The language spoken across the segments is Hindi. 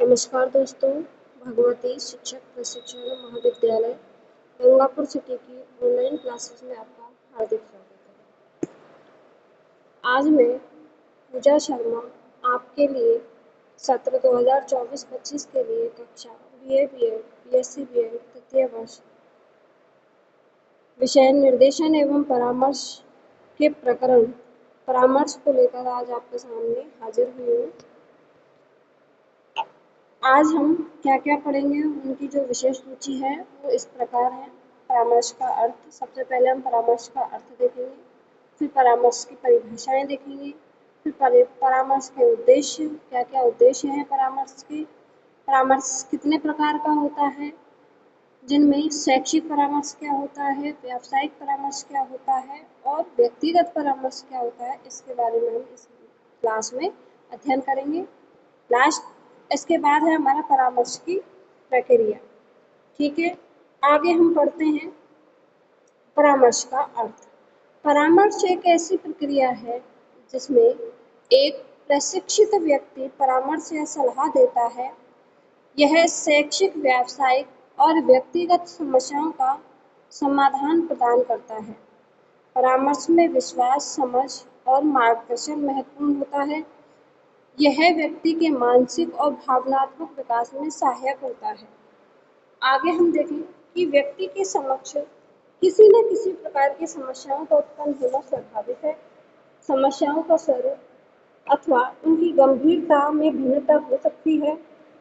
नमस्कार दोस्तों, भगवती शिक्षक प्रशिक्षण महाविद्यालय गंगापुर सिटी की ऑनलाइन क्लासेस में आपका हार्दिक स्वागत है। आज मैं पूजा शर्मा आपके लिए सत्र 2024-25 के लिए कक्षा BA BEd BSc BEd तृतीय वर्ष विषय निर्देशन एवं परामर्श के प्रकरण परामर्श को लेकर आज आपके सामने हाजिर हुई हूँ। आज हम क्या क्या पढ़ेंगे, उनकी जो विशेष सूची है वो इस प्रकार है। परामर्श का अर्थ, सबसे पहले हम परामर्श का अर्थ देखेंगे, फिर परामर्श की परिभाषाएं देखेंगे, फिर परामर्श के उद्देश्य, क्या क्या उद्देश्य हैं परामर्श के, परामर्श कितने प्रकार का होता है, जिनमें शैक्षिक परामर्श क्या होता है, व्यावसायिक परामर्श क्या होता है और व्यक्तिगत परामर्श क्या होता है, इसके बारे में हम इस क्लास में अध्ययन करेंगे। इसके बाद है हमारा परामर्श की प्रक्रिया। ठीक है, आगे हम पढ़ते हैं परामर्श का अर्थ। परामर्श एक ऐसी प्रक्रिया है जिसमें एक प्रशिक्षित व्यक्ति परामर्श या सलाह देता है। यह शैक्षिक, व्यावसायिक और व्यक्तिगत समस्याओं का समाधान प्रदान करता है। परामर्श में विश्वास, समझ और मार्गदर्शन महत्वपूर्ण होता है। यह व्यक्ति के मानसिक और भावनात्मक विकास में सहायक होता है। आगे हम देखें कि व्यक्ति के समक्ष किसी न किसी प्रकार की समस्याओं का उत्पन्न होना स्वाभाविक है। समस्याओं का स्वरूप अथवा उनकी गंभीरता में भिन्नता हो सकती है,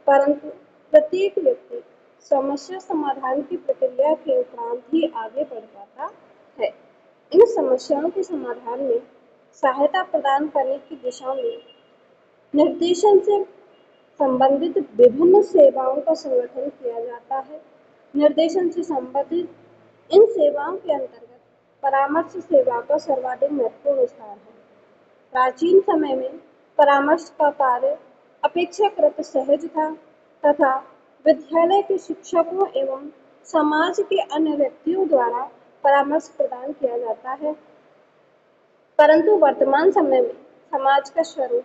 परंतु प्रत्येक व्यक्ति समस्या समाधान की प्रक्रिया के उपरांत ही आगे बढ़ पाता है। इन समस्याओं के समाधान में सहायता प्रदान करने की दिशा में निर्देशन से संबंधित विभिन्न सेवाओं का संगठन किया जाता है। निर्देशन से संबंधित इन सेवाओं के अंतर्गत परामर्श सेवा का सर्वाधिक महत्वपूर्ण स्थान है। प्राचीन समय में परामर्श का कार्य अपेक्षाकृत सहज था तथा विद्यालय के शिक्षकों एवं समाज के अन्य व्यक्तियों द्वारा परामर्श प्रदान किया जाता है, परंतु वर्तमान समय में समाज का स्वरूप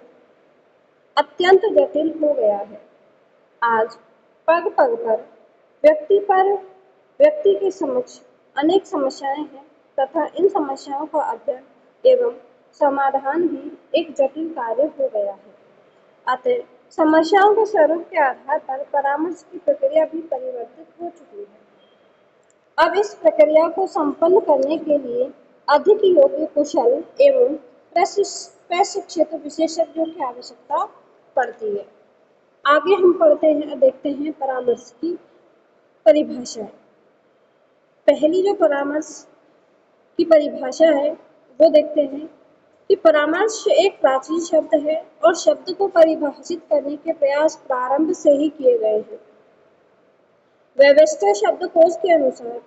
अत्यंत जटिल हो गया है। आज पग पग पर व्यक्ति के समक्ष अनेक समस्याएं हैं तथा इन समस्याओं का अध्ययन एवं समाधान भी एक जटिल कार्य हो गया है। अतः समस्याओं के स्वरूप के आधार पर परामर्श की प्रक्रिया भी परिवर्तित हो चुकी है। अब इस प्रक्रिया को संपन्न करने के लिए अधिक योग्य, कुशल एवं प्रशिक्षित विशेषज्ञों की आवश्यकता पड़ती है। आगे हम पढ़ते हैं, देखते हैं परामर्श की परिभाषा। पहली जो परामर्श की परिभाषा है वो देखते हैं कि परामर्श एक प्राचीन शब्द है और शब्द को परिभाषित करने के प्रयास प्रारंभ से ही किए गए हैं। वेबस्टर शब्दकोश के अनुसार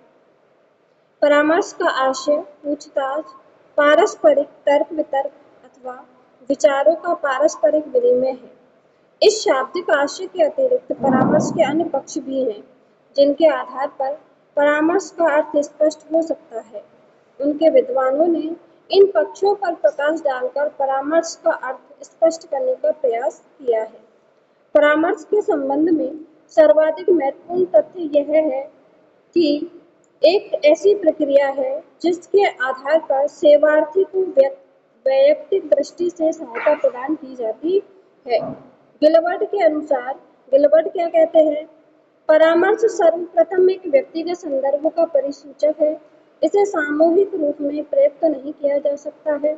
परामर्श का आशय पूछताछ, पारस्परिक तर्क वितर्क अथवा विचारों का पारस्परिक विनिमय है। इस शाब्दिक आशय के अतिरिक्त परामर्श के अन्य पक्ष भी हैं, जिनके आधार पर परामर्श का अर्थ स्पष्ट हो सकता है। उनके विद्वानों ने इन पक्षों पर प्रकाश डालकर परामर्श का अर्थ स्पष्ट करने का प्रयास किया है। परामर्श के संबंध में सर्वाधिक महत्वपूर्ण तथ्य यह है कि एक ऐसी प्रक्रिया है जिसके आधार पर सेवार्थी को वैयक्तिक दृष्टि से सहायता प्रदान की जाती है। गिलबर्ट के अनुसार, गिलबर्ट क्या कहते हैं? परामर्श सर्वप्रथम एक व्यक्तिगत संदर्भ का परिसूचक है। इसे सामूहिक रूप में प्रयुक्त नहीं किया जा सकता है।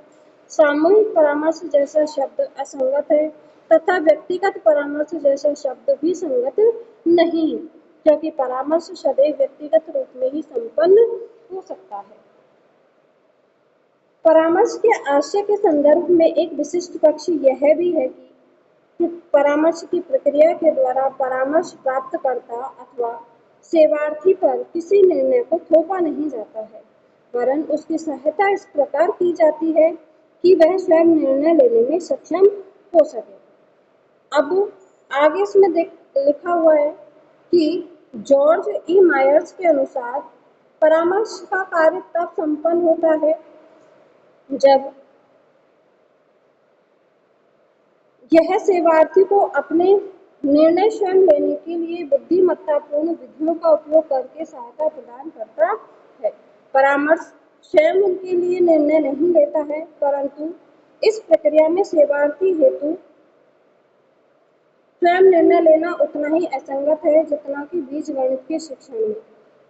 सामूहिक परामर्श जैसा शब्द असंगत है तथा व्यक्तिगत परामर्श जैसा शब्द भी संगत नहीं है, क्योंकि परामर्श सदैव व्यक्तिगत रूप में ही संपन्न हो सकता है। परामर्श के आशय के संदर्भ में एक विशिष्ट पक्ष यह भी है कि परामर्श की प्रक्रिया के द्वारा परामर्श प्राप्तकर्ता अथवा सेवार्थी पर किसी निर्णय को थोपा नहीं जाता है, वरन उसकी सहायता इस प्रकार की जाती है कि वह स्वयं निर्णय लेने में सक्षम हो सके। अब आगे इसमें लिखा हुआ है कि जॉर्ज ई मायर्स के अनुसार परामर्श का कार्य तब संपन्न होता है यह सेवार्थी को अपने निर्णय स्वयं लेने के लिए बुद्धिमत्तापूर्ण विधियों का उपयोग करके सहायता प्रदान करता है। परामर्श स्वयं उनके लिए निर्णय नहीं लेता है, परंतु इस प्रक्रिया में सेवार्थी हेतु स्वयं निर्णय लेना उतना ही असंगत है जितना कि बीजगणित के शिक्षण में।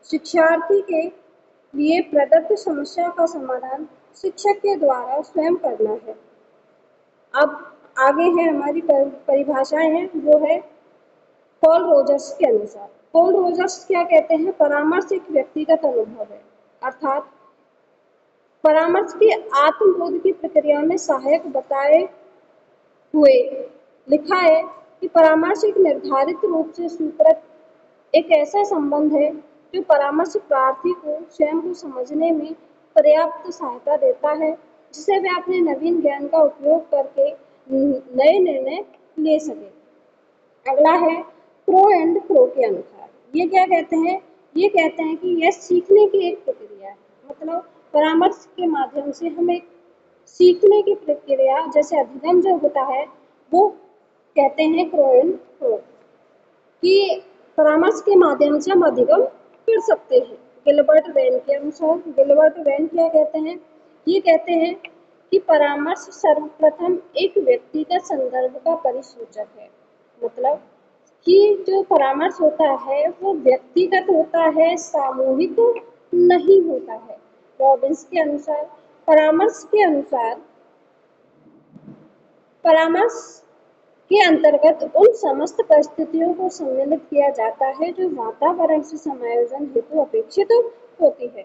शिक्षार्थी के लिए प्रदत्त समस्या का समाधान शिक्षक के द्वारा स्वयं करना है। अब आगे है हमारी परिभाषाएं हैं, वो है पॉल रोजर्स के अनुसार। पॉल रोजर्स क्या कहते हैं? परामर्श एक व्यक्तिगत अनुभव है, अर्थात परामर्श की आत्मबोध की प्रक्रिया में सहायक बताए हुए लिखा है कि परामर्श एक निर्धारित रूप से स्वीकृत एक ऐसा संबंध है जो परामर्श प्रार्थी को स्वयं को समझने में पर्याप्त सहायता देता है, जिसे वे अपने नवीन ज्ञान का उपयोग करके नए निर्णय ले सके। अगला है क्रो एंड क्रो के अनुसार। ये क्या कहते हैं? ये कहते हैं कि यह सीखने की एक प्रक्रिया है, मतलब परामर्श के माध्यम से हम एक सीखने की प्रक्रिया जैसे अधिगम जो होता है वो कहते हैं क्रो एंड क्रो, कि परामर्श के माध्यम से हम अधिगम कर सकते हैं। गिलबर्ट रेन के अनुसार, गिलबर्ट रेन क्या कहते हैं? ये कहते हैं कि परामर्श सर्वप्रथम एक व्यक्तिगत संदर्भ का परिसूचक है, मतलब कि जो परामर्श होता है वो व्यक्तिगत होता है, सामूहिक नहीं होता है। रॉबिन्स के अनुसार, परामर्श के अनुसार परामर्श के अंतर्गत उन समस्त परिस्थितियों को सम्मिलित किया जाता है जो वातावरण से समायोजन हेतु अपेक्षित होती है।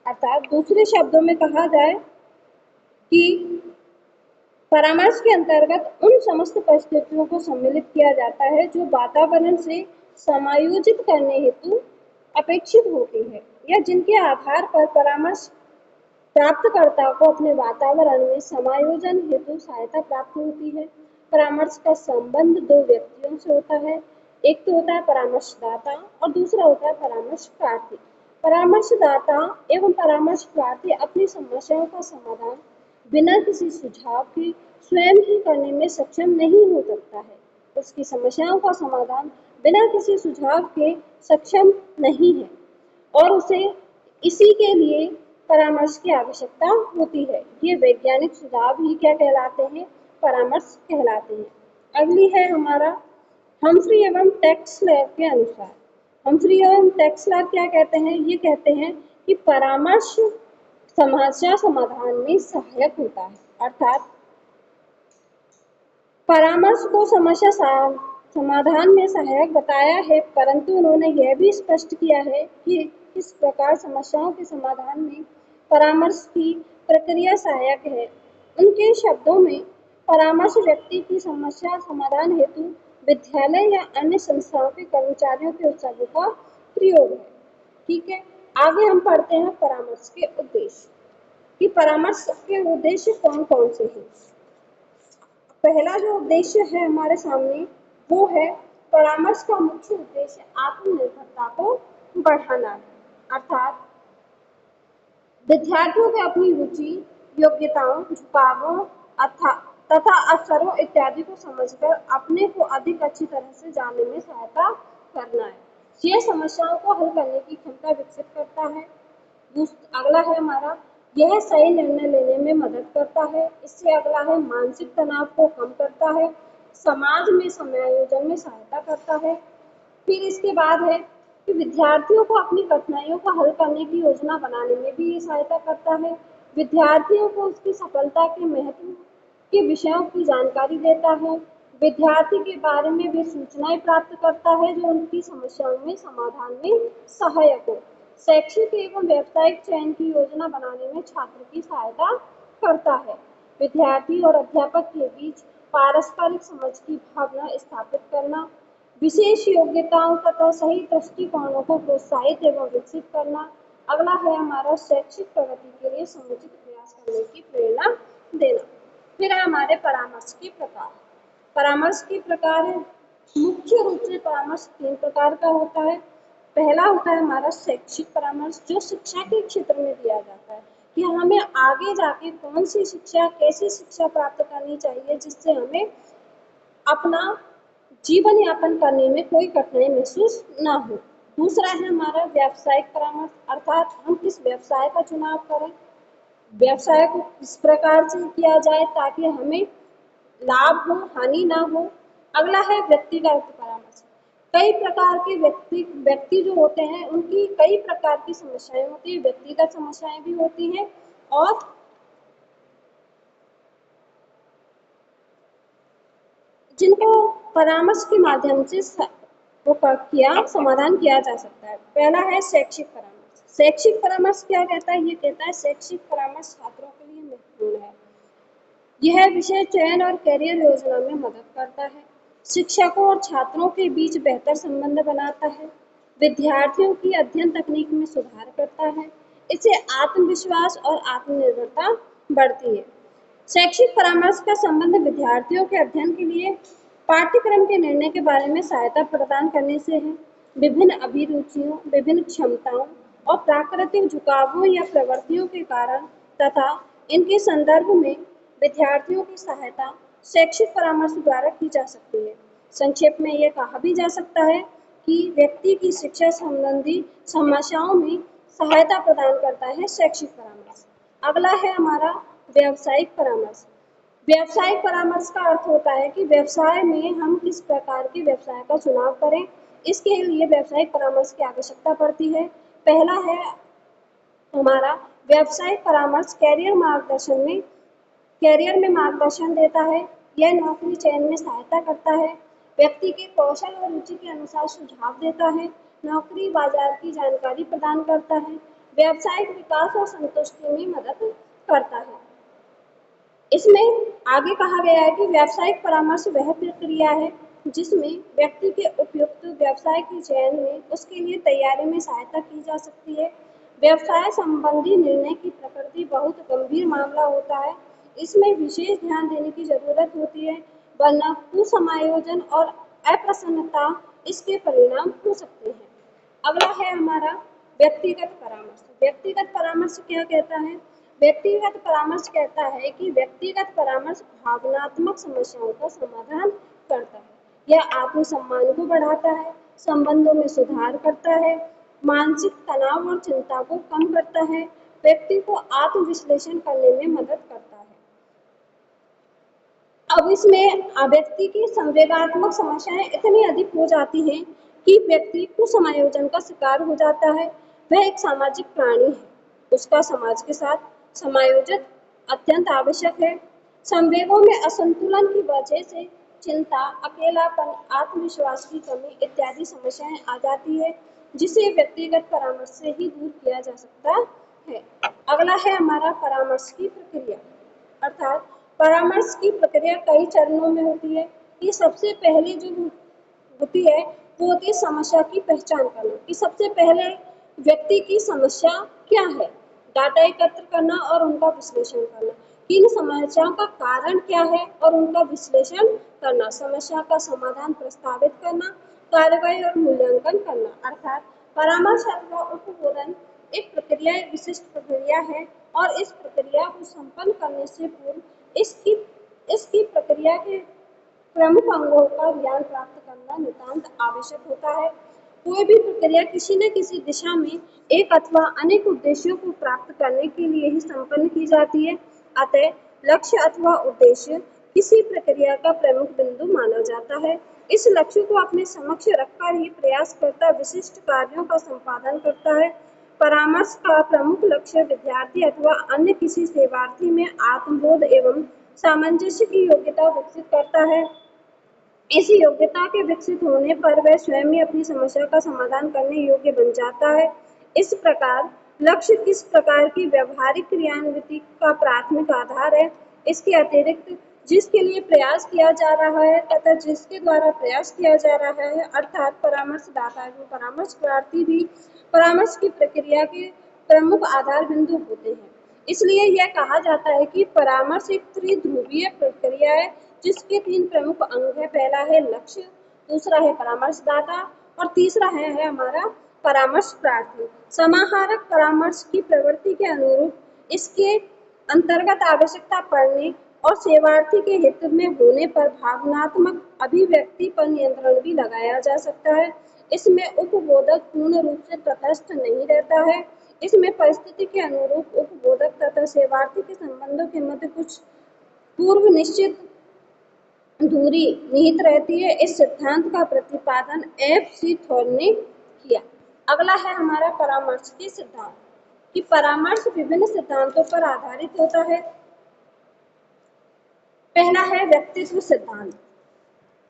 अर्थात दूसरे शब्दों में कहा जाए कि परामर्श के अंतर्गत उन समस्त परिस्थितियों को सम्मिलित किया जाता है जो वातावरण से समायोजित करने हेतु अपेक्षित होती है, या जिनके आधार पर परामर्श प्राप्तकर्ता को अपने वातावरण में समायोजन हेतु सहायता प्राप्त होती है। परामर्श का संबंध दो व्यक्तियों से होता है, एक तो होता है परामर्शदाता और दूसरा होता है परामर्श प्रार्थी। परामर्शदाता एवं परामर्श प्रार्थी अपनी समस्याओं का समाधान बिना किसी सुझाव के स्वयं ही करने में सक्षम नहीं हो सकता है। उसकी समस्याओं का समाधान बिना किसी सुझाव के सक्षम नहीं है और उसे इसी के लिए परामर्श की आवश्यकता होती है। ये वैज्ञानिक सुझाव ही क्या कहलाते हैं? परामर्श कहलाते हैं। अगली है हमारा हम्फ्री एवं टेक्सलर के अनुसार। हम्फ्री एवं टेक्सलर क्या कहते हैं? ये कहते हैं कि परामर्श समस्या समाधान में सहायक होता है, अर्थात परामर्श को समस्या समाधान में सहायक बताया है, परंतु उन्होंने यह भी स्पष्ट किया है कि किस प्रकार समस्याओं के समाधान में परामर्श की प्रक्रिया सहायक है। उनके शब्दों में परामर्श व्यक्ति की समस्या समाधान हेतु विद्यालय या अन्य संस्थाओं के कर्मचारियों के उत्सवों का प्रयोग है। ठीक है, आगे हम पढ़ते हैं परामर्श के उद्देश्य, कि परामर्श के उद्देश्य कौन कौन से हैं। पहला जो उद्देश्य है हमारे सामने वो है परामर्श का मुख्य उद्देश्य आत्मनिर्भरता को बढ़ाना है, अर्थात विद्यार्थियों को अपनी रुचि, योग्यताओं, झुकावों तथा अवसरों इत्यादि को समझकर अपने को अधिक अच्छी तरह से जानने में सहायता करना है। यह समस्याओं को हल करने की क्षमता विकसित करता है। अगला है हमारा, यह सही निर्णय लेने में मदद करता है। इससे अगला है मानसिक तनाव को कम करता है, समाज में समायोजन में सहायता करता है। फिर इसके बाद है कि विद्यार्थियों को अपनी कठिनाइयों को हल करने की योजना बनाने में भी ये सहायता करता है। विद्यार्थियों को उसकी सफलता के महत्व के विषयों की जानकारी देता है। विद्यार्थी के बारे में भी सूचनाएं प्राप्त करता है जो उनकी समस्याओं में समाधान में सहायक हो। शैक्षिक एवं व्यावसायिक चयन की योजना बनाने में छात्र की सहायता करता है। विद्यार्थी और अध्यापक के बीच पारस्परिक समझ की भावना स्थापित करना, विशेष योग्यताओं तथा सही दृष्टिकोणों को प्रोत्साहित एवं विकसित करना। अगला है हमारा शैक्षिक प्रगति के लिए समुचित प्रयास करने की प्रेरणा देना। फिर है हमारे परामर्श के प्रकार। परामर्श के प्रकार है, मुख्य रूप से परामर्श 3 प्रकार का होता है। पहला होता है हमारा शैक्षिक परामर्श, जो शिक्षा के क्षेत्र में दिया जाता है कि हमें आगे जाके कौन सी शिक्षा, कैसी शिक्षा प्राप्त करनी चाहिए जिससे हमें अपना जीवन यापन करने में कोई कठिनाई महसूस ना हो। दूसरा है हमारा व्यावसायिक परामर्श, अर्थात हम किस व्यवसाय का चुनाव करें, व्यवसाय को किस प्रकार से किया जाए ताकि हमें लाभ हो, हानि ना हो। अगला है व्यक्तिगत परामर्श। कई प्रकार के व्यक्ति जो होते हैं उनकी कई प्रकार की समस्याएं होती है, व्यक्तिगत समस्याएं भी होती हैं और जिनको परामर्श के माध्यम से समाधान किया जा सकता है। पहला है शैक्षिक परामर्श। शैक्षिक परामर्श क्या कहता है? ये कहता है शैक्षिक परामर्श छात्रों के लिए महत्वपूर्ण है। यह विषय चयन और करियर योजना में मदद करता है, शिक्षकों और छात्रों के बीच बेहतर संबंध बनाता है, विद्यार्थियों की अध्ययन तकनीक में सुधार करता है, इससे आत्मविश्वास और आत्मनिर्भरता बढ़ती है। शैक्षिक परामर्श का संबंध विद्यार्थियों के अध्ययन के लिए पाठ्यक्रम के निर्णय के बारे में सहायता प्रदान करने से है। विभिन्न अभिरुचियों, विभिन्न क्षमताओं और प्राकृतिक झुकावों या प्रवृत्तियों के कारण तथा इनके संदर्भ में विद्यार्थियों की सहायता शैक्षिक परामर्श द्वारा की जा सकती है। संक्षेप में यह कहा भी जा सकता है कि व्यक्ति की शिक्षा संबंधी समस्याओं में सहायता प्रदान करता है शैक्षिक परामर्श। अगला है हमारा व्यावसायिक परामर्श। व्यावसायिक परामर्श का अर्थ होता है कि व्यवसाय में हम किस प्रकार के व्यवसाय का चुनाव करें, इसके लिए व्यावसायिक परामर्श की आवश्यकता पड़ती है। पहला है हमारा व्यावसायिक परामर्श कैरियर में मार्गदर्शन देता है। यह नौकरी चयन में सहायता करता है, व्यक्ति के कौशल और रुचि के अनुसार सुझाव देता है, नौकरी बाजार की जानकारी प्रदान करता है, व्यावसायिक विकास और संतुष्टि में मदद करता है। इसमें आगे कहा गया है कि व्यावसायिक परामर्श वह प्रक्रिया है जिसमें व्यक्ति के उपयुक्त व्यवसाय के चयन में उसके लिए तैयारी में सहायता की जा सकती है। व्यवसाय संबंधी निर्णय की प्रकृति बहुत गंभीर मामला होता है, इसमें विशेष ध्यान देने की जरूरत होती है, वरना कुसमायोजन और अप्रसन्नता इसके परिणाम हो सकते हैं। अगला है हमारा व्यक्तिगत परामर्श। व्यक्तिगत परामर्श क्या कहता है? व्यक्तिगत परामर्श कहता है कि व्यक्तिगत परामर्श भावनात्मक समस्याओं का समाधान करता है, यह आत्मसम्मान को बढ़ाता है, संबंधों में सुधार करता है, मानसिक तनाव और चिंता को कम करता है, व्यक्ति को आत्मविश्लेषण करने में मदद करता है। अब इसमें व्यक्ति की संवेगात्मक समस्याएं इतनी अधिक हो जाती हैं कि व्यक्ति कुसमायोजन का शिकार हो जाता है। वह एक सामाजिक प्राणी है, उसका समाज के साथ समायोजन अत्यंत आवश्यक है। संवेगों में असंतुलन की वजह से चिंता, अकेलापन, आत्मविश्वास की कमी इत्यादि समस्याएं आ जाती है, जिसे व्यक्तिगत परामर्श से ही दूर किया जा सकता है। अगला है हमारा परामर्श की प्रक्रिया, अर्थात परामर्श की प्रक्रिया कई चरणों में होती है। ये सबसे पहले जो होती है वो होती है समस्या की पहचान करना, कि सबसे पहले व्यक्ति की समस्या क्या है, डाटा एकत्र करना और उनका विश्लेषण करना, कि इन समस्याओं का कारण क्या है और उनका विश्लेषण करना, समस्या का समाधान प्रस्तावित करना, कार्रवाई और मूल्यांकन करना। अर्थात परामर्श अथवा उपबोधन एक प्रक्रिया, एक विशिष्ट प्रक्रिया है और इस प्रक्रिया को संपन्न करने से पूर्व इसकी प्रक्रिया के प्रमुख अंगों का ज्ञान प्राप्त करना नितांत आवश्यक होता है। कोई भी प्रक्रिया किसी न किसी दिशा में एक अथवा अनेक उद्देश्यों को प्राप्त करने के लिए ही संपन्न की जाती है। अतः लक्ष्य अथवा उद्देश्य किसी प्रक्रिया का प्रमुख बिंदु माना जाता है। इस लक्ष्य को अपने समक्ष रखकर ही प्रयासकर्ता विशिष्ट कार्यों का संपादन करता है। परामर्श का प्रमुख लक्ष्य विद्यार्थी अथवा अन्य किसी सेवार्थी में आत्मबोध एवं सामंजस्य की योग्यता विकसित करता है। इस योग्यता के विकसित होने पर वह स्वयं ही अपनी समस्या का समाधान करने योग्य बन जाता है। इस प्रकार लक्ष्य किस प्रकार की व्यावहारिक क्रियान्विति का प्राथमिक आधार है। इसके अतिरिक्त जिसके लिए प्रयास किया जा रहा है तथा जिसके द्वारा प्रयास किया जा रहा है, अर्थात परामर्शदाता एवं परामर्श प्रार्थी भी परामर्श की प्रक्रिया के प्रमुख आधार बिंदु होते हैं। इसलिए यह कहा जाता है कि परामर्श एक त्रिध्रुवीय प्रक्रिया है जिसके 3 प्रमुख अंग है। पहला है लक्ष्य, दूसरा है परामर्शदाता और तीसरा है हमारा परामर्श प्रार्थी। समाहारक परामर्श की प्रवृत्ति के अनुरूप इसके अंतर्गत आवश्यकता पड़ने और सेवार्थी के हित में होने पर भावनात्मक अभिव्यक्ति पर नियंत्रण भी लगाया जा सकता है। इसमें उपबोधक पूर्ण रूप से तटस्थ नहीं रहता है। इसमें परिस्थिति के अनुरूप उपबोधक तथा सेवार्थी के संबंधों के मध्य कुछ पूर्व निश्चित दूरी निहित रहती है। इस सिद्धांत का प्रतिपादन F.C. थॉर ने किया। अगला है हमारा परामर्श की सिद्धांत कि परामर्श विभिन्न सिद्धांतों पर आधारित होता है। पहला है व्यक्तित्व सिद्धांत,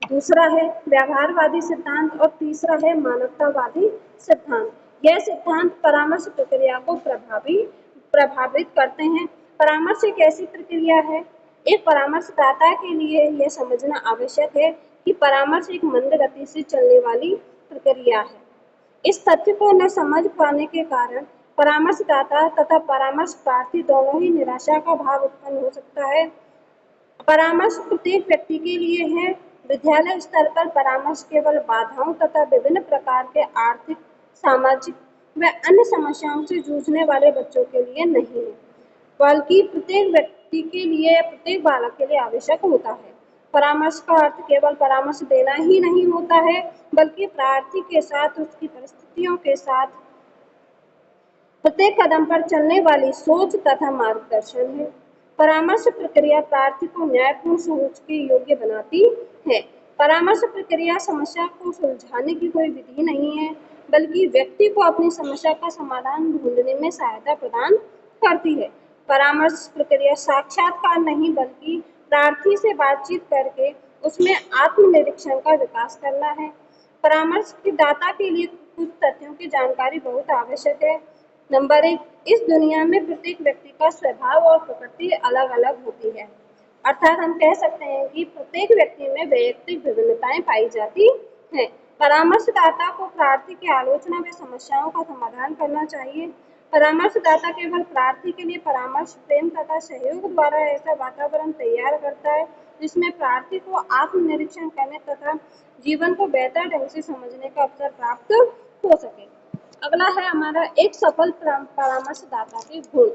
दूसरा है व्यवहारवादी सिद्धांत और तीसरा है मानवतावादी सिद्धांत। यह सिद्धांत परामर्श प्रक्रिया को प्रभावित करते हैं। परामर्श एक ऐसी प्रक्रिया है, एक परामर्शदाता के लिए यह समझना आवश्यक है कि परामर्श एक मंद गति से चलने वाली प्रक्रिया है। इस तथ्य को न समझ पाने के कारण परामर्शदाता तथा परामर्श प्रार्थी दोनों ही निराशा का भाव उत्पन्न हो सकता है। परामर्श प्रत्येक व्यक्ति के लिए है। विद्यालय स्तर पर परामर्श केवल बाधाओं तथा विभिन्न प्रकार के आर्थिक, सामाजिक व अन्य समस्याओं से जूझने वाले बच्चों के लिए नहीं है, बल्कि प्रत्येक व्यक्ति के लिए, प्रत्येक बालक के लिए आवश्यक होता है। परामर्श का अर्थ केवल परामर्श देना ही नहीं होता है, बल्कि प्रार्थी के साथ, उसकी परिस्थितियों के साथ प्रत्येक कदम पर चलने वाली सोच तथा मार्गदर्शन है। परामर्श प्रक्रिया प्रार्थी को न्यायपूर्ण सोच के योग्य बनाती है। परामर्श प्रक्रिया समस्या को सुलझाने की कोई विधि नहीं है, बल्कि व्यक्ति को अपनी समस्या का समाधान ढूंढने में सहायता प्रदान करती है। परामर्श प्रक्रिया साक्षात्कार नहीं, बल्कि प्रार्थी से बातचीत करके उसमें आत्मनिरीक्षण का विकास करना है। परामर्श के दाता के लिए कुछ तथ्यों की जानकारी बहुत आवश्यक है। नंबर 1, इस दुनिया में प्रत्येक व्यक्ति का स्वभाव और प्रकृति अलग अलग होती है। अर्थात हम कह सकते हैं कि प्रत्येक व्यक्ति में वैयक्तिक विभिन्नताएं पाई जाती हैं। परामर्शदाता को प्रार्थी की आलोचना व समस्याओं का समाधान करना चाहिए। परामर्शदाता केवल प्रार्थी के लिए परामर्श, प्रेम तथा सहयोग द्वारा ऐसा वातावरण तैयार करता है जिसमें प्रार्थी को आत्मनिरीक्षण करने तथा जीवन को बेहतर ढंग से समझने का अवसर प्राप्त हो सके। अगला है हमारा एक सफल परामर्शदाता के गुण।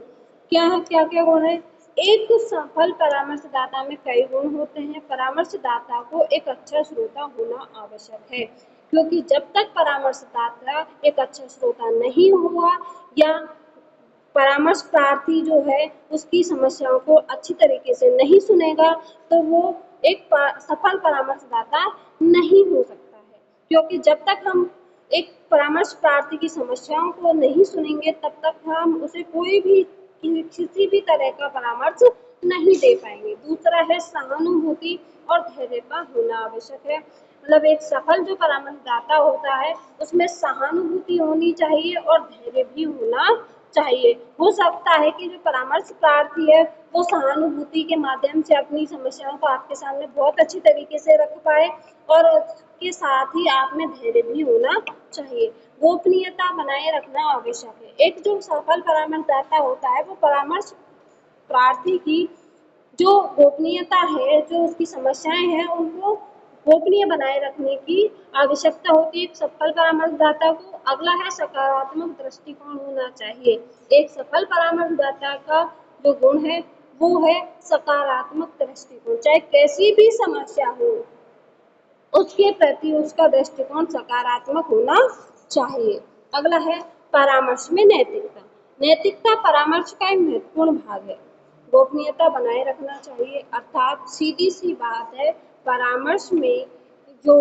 क्या क्या गुण है? एक सफल परामर्शदाता में कई गुण होते हैं। परामर्शदाता को एक अच्छा श्रोता होना आवश्यक है, क्योंकि जब तक परामर्शदाता एक अच्छा श्रोता नहीं हुआ या परामर्श प्रार्थी जो है उसकी समस्याओं को अच्छी तरीके से नहीं सुनेगा, तो वो एक सफल परामर्शदाता नहीं हो सकता है। क्योंकि जब तक हम एक परामर्श प्रार्थी की समस्याओं को नहीं सुनेंगे, तब तक हम उसे कोई भी किसी भी तरह का परामर्श नहीं दे पाएंगे। दूसरा है सहानुभूति और धैर्य का होना आवश्यक है। मतलब एक सफल जो परामर्शदाता होता है उसमें सहानुभूति होनी चाहिए और धैर्य भी होना चाहिए। हो सकता है कि जो परामर्श प्रार्थी है वो सहानुभूति के माध्यम से अपनी समस्याओं को आपके सामने बहुत अच्छी तरीके से रख पाए, और के साथ ही आप में धैर्य भी होना चाहिए। गोपनीयता बनाए रखना आवश्यक है। एक जो सफल परामर्शदाता होता है वो परामर्श प्रार्थी की जो गोपनीयता है, जो उसकी समस्याएं हैं, उनको गोपनीय बनाए रखने की आवश्यकता होती है एक सफल परामर्शदाता को। अगला है सकारात्मक दृष्टिकोण होना चाहिए। एक सफल परामर्शदाता का जो गुण है वो है सकारात्मक दृष्टिकोण। चाहे कैसी भी समस्या हो, उसके प्रति उसका दृष्टिकोण सकारात्मक होना चाहिए। अगला है परामर्श में नैतिकता। नैतिकता परामर्श का एक महत्वपूर्ण भाग है। गोपनीयता बनाए रखना चाहिए, अर्थात सीधी सी बात है, परामर्श में जो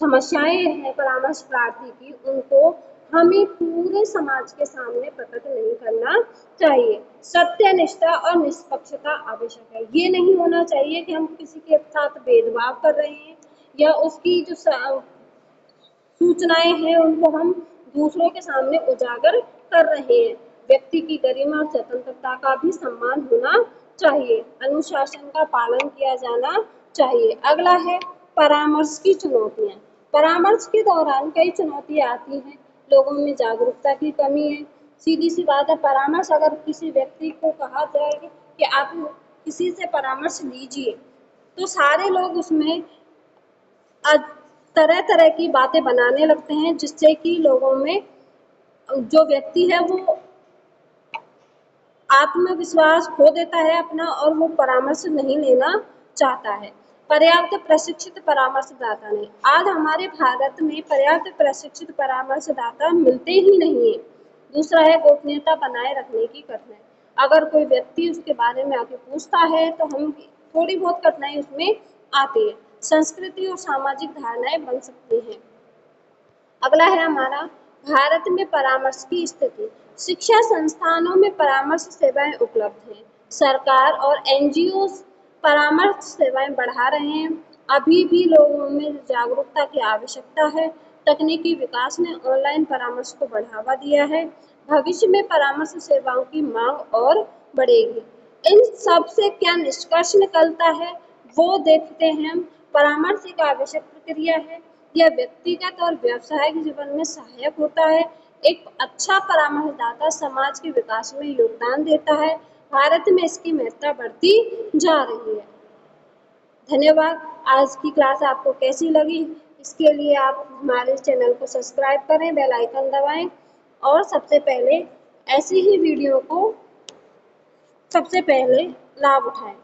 समस्याएं हैं परामर्श प्रार्थी की, उनको हमें पूरे समाज के सामने प्रकट नहीं करना चाहिए। सत्य, निष्ठा और निष्पक्षता आवश्यक है। ये नहीं होना चाहिए कि हम किसी के साथ भेदभाव कर रहे हैं या उसकी जो सूचनाएं हैं उनको हम दूसरों के सामने उजागर कर रहे हैं। व्यक्ति की गरिमा और स्वतंत्रता का भी सम्मान होना चाहिए। अनुशासन का पालन किया जाना चाहिए। अगला है परामर्श की चुनौतियां। परामर्श के दौरान कई चुनौतियां आती हैं। लोगों में जागरूकता की कमी है। सीधी सी बात है, परामर्श अगर किसी व्यक्ति को कहा जाए कि आप किसी से परामर्श लीजिए, तो सारे लोग उसमें तरह तरह की बातें बनाने लगते हैं, जिससे कि लोगों में जो व्यक्ति है वो आत्मविश्वास खो देता है अपना और वो परामर्श नहीं लेना चाहता है। पर्याप्त प्रशिक्षित परामर्शदाता नहीं, आज हमारे भारत में पर्याप्त प्रशिक्षित परामर्शदाता मिलते ही नहीं है। दूसरा है गोपनीयता बनाए रखने की कठिनाई, अगर कोई व्यक्ति उसके बारे में आके पूछता है तो हम थोड़ी बहुत कठिनाई उसमें आती है। संस्कृति और सामाजिक धारणाएं बन सकती हैं। अगला है हमारा भारत में परामर्श की स्थिति। शिक्षा संस्थानों में परामर्श सेवाएं उपलब्ध हैं। सरकार और एनजीओ परामर्श सेवाएं बढ़ा रहे हैं। अभी भी लोगों में जागरूकता की आवश्यकता है। तकनीकी विकास ने ऑनलाइन परामर्श को बढ़ावा दिया है। भविष्य में परामर्श सेवाओं की मांग और बढ़ेगी। इन सब से क्या निष्कर्ष निकलता है वो देखते हैं हम। परामर्श एक आवश्यक प्रक्रिया है। यह व्यक्तिगत और व्यावसायिक जीवन में सहायक होता है। एक अच्छा परामर्शदाता समाज के विकास में योगदान देता है। भारत में इसकी महत्ता बढ़ती जा रही है। धन्यवाद। आज की क्लास आपको कैसी लगी? इसके लिए आप हमारे चैनल को सब्सक्राइब करें, बेल आइकन दबाएं और सबसे पहले ऐसी ही वीडियो को सबसे पहले लाभ उठाएं।